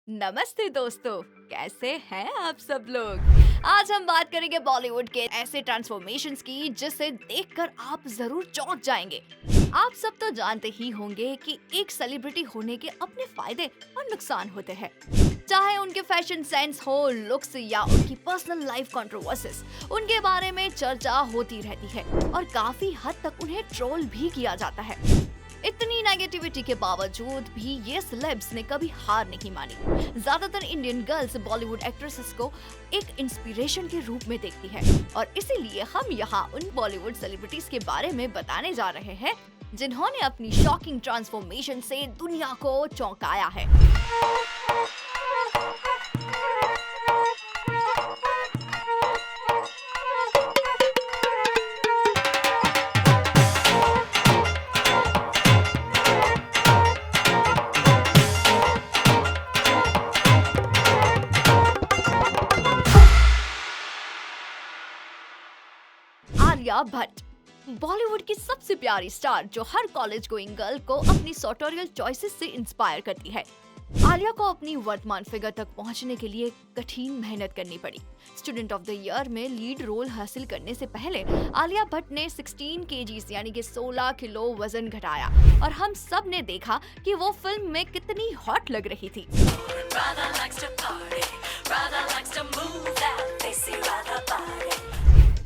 नमस्ते दोस्तों, कैसे हैं आप सब लोग। आज हम बात करेंगे बॉलीवुड के ऐसे ट्रांसफॉर्मेशंस की जिसे देखकर आप जरूर चौंक जाएंगे। आप सब तो जानते ही होंगे कि एक सेलिब्रिटी होने के अपने फायदे और नुकसान होते हैं। चाहे उनके फैशन सेंस हो, लुक्स या उनकी पर्सनल लाइफ कंट्रोवर्सीज, उनके बारे में चर्चा होती रहती है और काफी हद तक उन्हें ट्रोल भी किया जाता है। इतनी नेगेटिविटी के बावजूद भी ये सेलेब्स ने कभी हार नहीं मानी। ज्यादातर इंडियन गर्ल्स बॉलीवुड एक्ट्रेसेस को एक इंस्पिरेशन के रूप में देखती है और इसीलिए हम यहाँ उन बॉलीवुड सेलिब्रिटीज के बारे में बताने जा रहे हैं जिन्होंने अपनी शॉकिंग ट्रांसफॉर्मेशन से दुनिया को चौंकाया है। आलिया भट्ट, बॉलीवुड की सबसे प्यारी स्टार जो हर कॉलेज गोइंग गर्ल को अपनी सॉटोरियल चॉइसेस से इंस्पायर करती है। आलिया को अपनी वर्तमान फिगर तक पहुंचने के लिए कठिन मेहनत करनी पड़ी। स्टूडेंट ऑफ द ईयर में लीड रोल हासिल करने से पहले आलिया भट्ट ने 16 केजीज यानी कि 16 किलो वजन घटाया और हम सब ने देखा कि वो फिल्म में कितनी हॉट लग रही थी।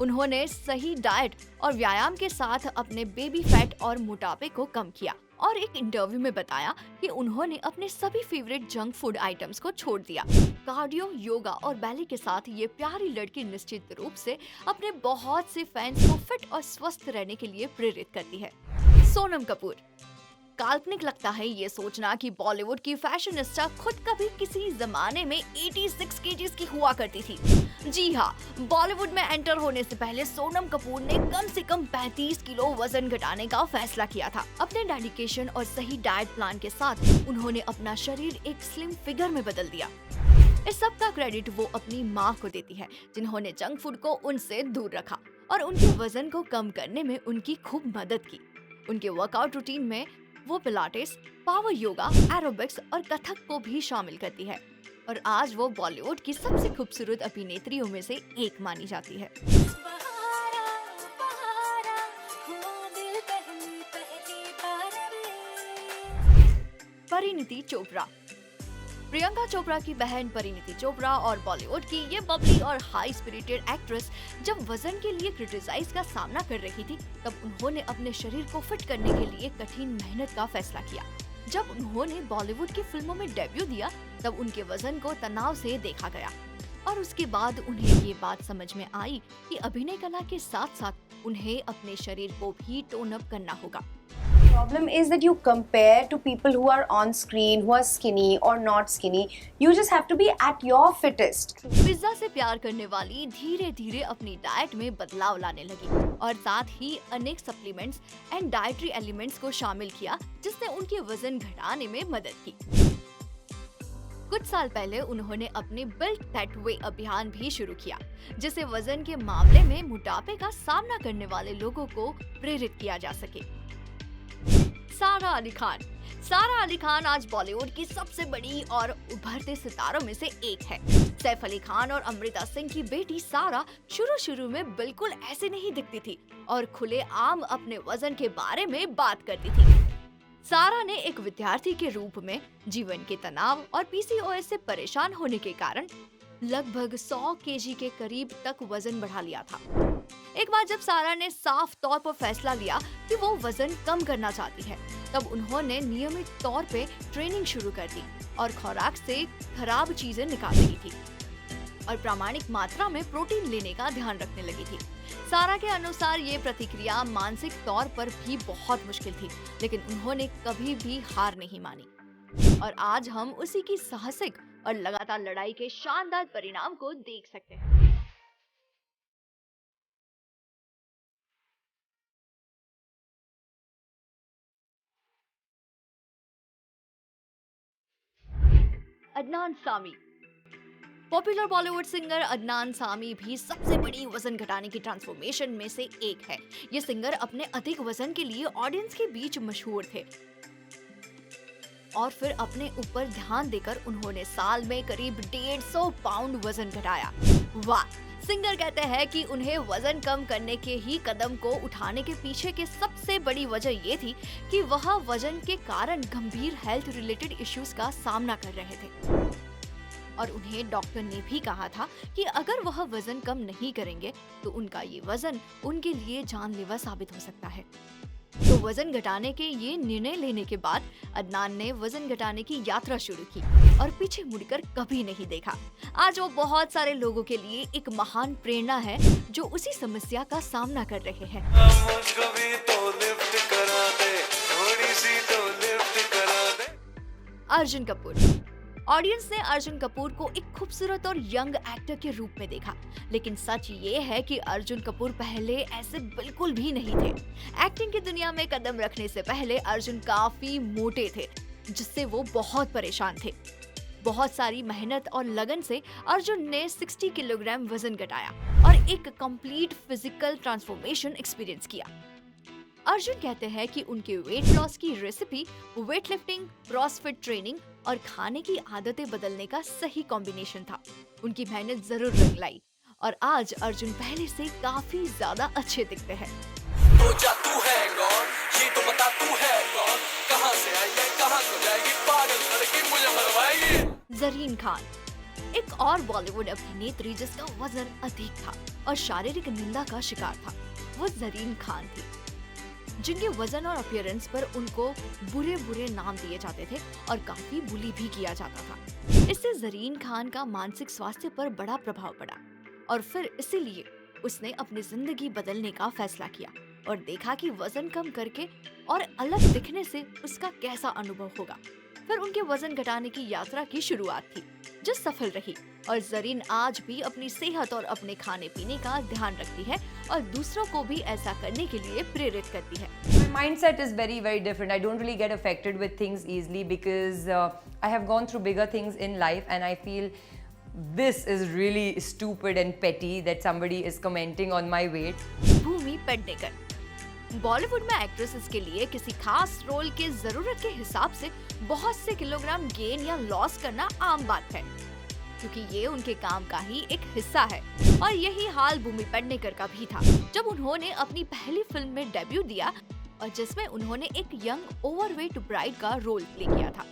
उन्होंने सही डाइट और व्यायाम के साथ अपने बेबी फैट और मोटापे को कम किया और एक इंटरव्यू में बताया कि उन्होंने अपने सभी फेवरेट जंक फूड आइटम्स को छोड़ दिया। कार्डियो, योगा और बैले के साथ ये प्यारी लड़की निश्चित रूप से अपने बहुत से फैंस को फिट और स्वस्थ रहने के लिए प्रेरित करती है। सोनम कपूर, काल्पनिक लगता है ये सोचना कि बॉलीवुड की फैशनिस्टा खुद कभी किसी जमाने में 86 केजीज की हुआ करती थी। जी हाँ, बॉलीवुड में एंटर होने से पहले सोनम कपूर ने कम से कम 35 किलो वजन घटाने का फैसला किया था। अपने डेडिकेशन और सही डाइट प्लान के साथ उन्होंने अपना शरीर एक स्लिम फिगर में बदल दिया। इस सब का क्रेडिट वो अपनी माँ को देती है जिन्होंने जंक फूड को उनसे दूर रखा और उनके वजन को कम करने में उनकी खूब मदद की। उनके वर्कआउट रूटीन में वो पिलाटेस, पावर योगा, एरोबिक्स और कथक को भी शामिल करती है और आज वो बॉलीवुड की सबसे खूबसूरत अभिनेत्रियों में से एक मानी जाती है। परिणीति चोपड़ा, प्रियंका चोपड़ा की बहन परिणीति चोपड़ा और बॉलीवुड की ये बबली और हाई स्पिरिटेड एक्ट्रेस जब वजन के लिए क्रिटिसाइज का सामना कर रही थी तब उन्होंने अपने शरीर को फिट करने के लिए कठिन मेहनत का फैसला किया। जब उन्होंने बॉलीवुड की फिल्मों में डेब्यू दिया तब उनके वजन को तनाव से देखा गया और उसके बाद उन्हें ये बात समझ में आई कि अभिनय कला के साथ साथ उन्हें अपने शरीर को भी टोन अप करना होगा। Problem is that you compare to people who are on screen, who are skinny or not skinny. You just have to be at your fittest. Pizza से प्यार करने वाली धीरे धीरे अपनी डाइट में बदलाव लाने लगी और साथ ही अनेक सप्लीमेंट्स एंड डाइटरी एलिमेंट्स को शामिल किया जिसने उनके वजन घटाने में मदद की। कुछ साल पहले उन्होंने अपने बिल्ड दैट वे अभियान भी शुरू किया जिसे वजन के मामले में मोटापे का सामना करने वाले लोगों को प्रेरित किया जा सके। सारा अली खान, सारा अली खान आज बॉलीवुड की सबसे बड़ी और उभरते सितारों में से एक है। सैफ अली खान और अमृता सिंह की बेटी सारा शुरू में बिल्कुल ऐसे नहीं दिखती थी और खुले आम अपने वजन के बारे में बात करती थी। सारा ने एक विद्यार्थी के रूप में जीवन के तनाव और पीसीओएस से परेशान होने के कारण लगभग 100 केजी के करीब तक वजन बढ़ा लिया था। एक बार जब सारा ने साफ तौर पर फैसला लिया कि वो वजन कम करना चाहती है तब उन्होंने नियमित तौर पे ट्रेनिंग शुरू कर दी और खुराक से खराब चीजें निकाल दी थी और प्रामाणिक मात्रा में प्रोटीन लेने का ध्यान रखने लगी थी। सारा के अनुसार ये प्रतिक्रिया मानसिक तौर पर भी बहुत मुश्किल थी लेकिन उन्होंने कभी भी हार नहीं मानी और आज हम उसी की साहसिक और लगातार लड़ाई के शानदार परिणाम को देख सकते हैं। अदनान सामी, पॉपुलर बॉलीवुड सिंगर अदनान सामी भी सबसे बड़ी वजन घटाने की ट्रांसफॉर्मेशन में से एक है। ये सिंगर अपने अधिक वजन के लिए ऑडियंस के बीच मशहूर थे। और फिर अपने ऊपर ध्यान देकर उन्होंने साल में करीब 150 पाउंड वजन घटाया। वाह! सिंगर कहते हैं कि उन्हें वजन कम करने के ही कदम को उठाने के पीछे की सबसे बड़ी वजह ये थी कि वह वजन के कारण गंभीर हेल्थ रिलेटेड इश्यूज का सामना कर रहे थे और उन्हें डॉक्टर ने भी कहा था कि अगर वह वजन कम नहीं करेंगे तो उनका ये वजन उनके लिए जानलेवा साबित हो सकता है। तो वजन घटाने के ये निर्णय लेने के बाद अदनान ने वजन घटाने की यात्रा शुरू की और पीछे मुड़कर कभी नहीं देखा। आज वो बहुत सारे लोगों के लिए एक महान प्रेरणा है जो उसी समस्या का सामना कर रहे हैं। अर्जुन कपूर। ऑडियंस ने अर्जुन कपूर को एक खूबसूरत और यंग एक्टर के रूप में देखा, लेकिन सच ये है कि अर्जुन कपूर पहले ऐसे बिल्कुल भी नहीं थे। एक्टिंग की दुनिया में कदम रखने से पहले अर्जुन काफी मोटे थे, जिससे वो बहुत परेशान थे। बहुत सारी मेहनत और लगन से अर्जुन ने 60 किलोग्राम वजन घटाया और एक कंप्लीट फिजिकल ट्रांसफॉर्मेशन एक्सपीरियंस किया। अर्जुन कहते हैं कि उनके वेट लॉस की recipe weight lifting, CrossFit training और खाने की आदतें बदलने का सही कॉम्बिनेशन था। उनकी मेहनत जरूर रंग लाई और आज अर्जुन पहले से काफी ज्यादा अच्छे दिखते हैं। तो जा तू है कौन, ये तो बता तू है कौन, कहां से आई है कहां को जाएगी, पागल लड़की मुझे मरवाएगी। ज़रीन खान, एक और बॉलीवुड अभिनेत्री जिसका वजन अधिक था और शारीरिक निंदा का शिकार था, वो ज़रीन खान थी, जिनके वजन और अपीयरेंस पर उनको बुरे बुरे नाम दिए जाते थे और काफी बुली भी किया जाता था। इससे ज़रीन खान का मानसिक स्वास्थ्य पर बड़ा प्रभाव पड़ा और फिर इसीलिए उसने अपनी जिंदगी बदलने का फैसला किया और देखा कि वजन कम करके और अलग दिखने से उसका कैसा अनुभव होगा। फिर उनके वजन घटाने की यात्रा की शुरुआत थी, जो सफल रही और ज़रीन आज भी अपनी सेहत और अपने खाने पीने का ध्यान रखती है और दूसरों को भी ऐसा करने के लिए प्रेरित करती है। My mindset is very, very different. I don't really get affected with things easily because I have gone through bigger things in life and I feel this is really stupid and petty that somebody is commenting on my weight. भूमि पेडनेकर। बॉलीवुड में actresses के लिए किसी खास role के जरूरत के हिसाब से बहुत से किलोग्राम गेन या लॉस करना आम बात है, क्योंकि ये उनके काम का ही एक हिस्सा है। और यही हाल भूमि पेडनेकर का भी था जब उन्होंने अपनी पहली फिल्म में डेब्यू दिया और जिसमें उन्होंने एक यंग ओवरवेट ब्राइड का रोल प्ले किया था।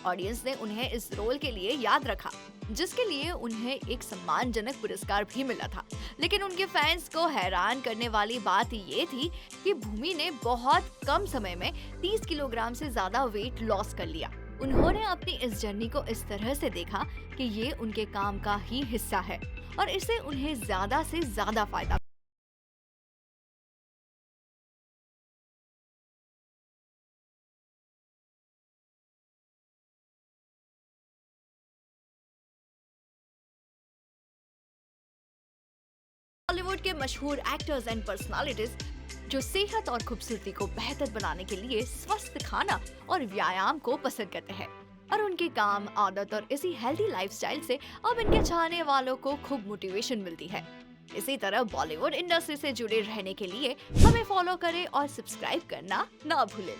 ऑडियंस ने उन्हें इस रोल के लिए याद रखा, जिसके लिए उन्हें एक सम्मानजनक पुरस्कार भी मिला था। लेकिन उनके फैंस को हैरान करने वाली बात ये थी कि भूमि ने बहुत कम समय में 30 किलोग्राम से ज्यादा वेट लॉस कर लिया। उन्होंने अपनी इस जर्नी को इस तरह से देखा कि ये उनके काम का ही हिस्सा है और इससे उन्हें ज्यादा से ज्यादा फायदा। बॉलीवुड के मशहूर एक्टर्स एंड पर्सनालिटीज जो सेहत और खूबसूरती को बेहतर बनाने के लिए स्वस्थ खाना और व्यायाम को पसंद करते हैं और उनके काम, आदत और इसी हेल्दी लाइफस्टाइल से अब इनके चाहने वालों को खूब मोटिवेशन मिलती है। इसी तरह बॉलीवुड इंडस्ट्री से जुड़े रहने के लिए हमें फॉलो करें और सब्सक्राइब करना ना भूलें।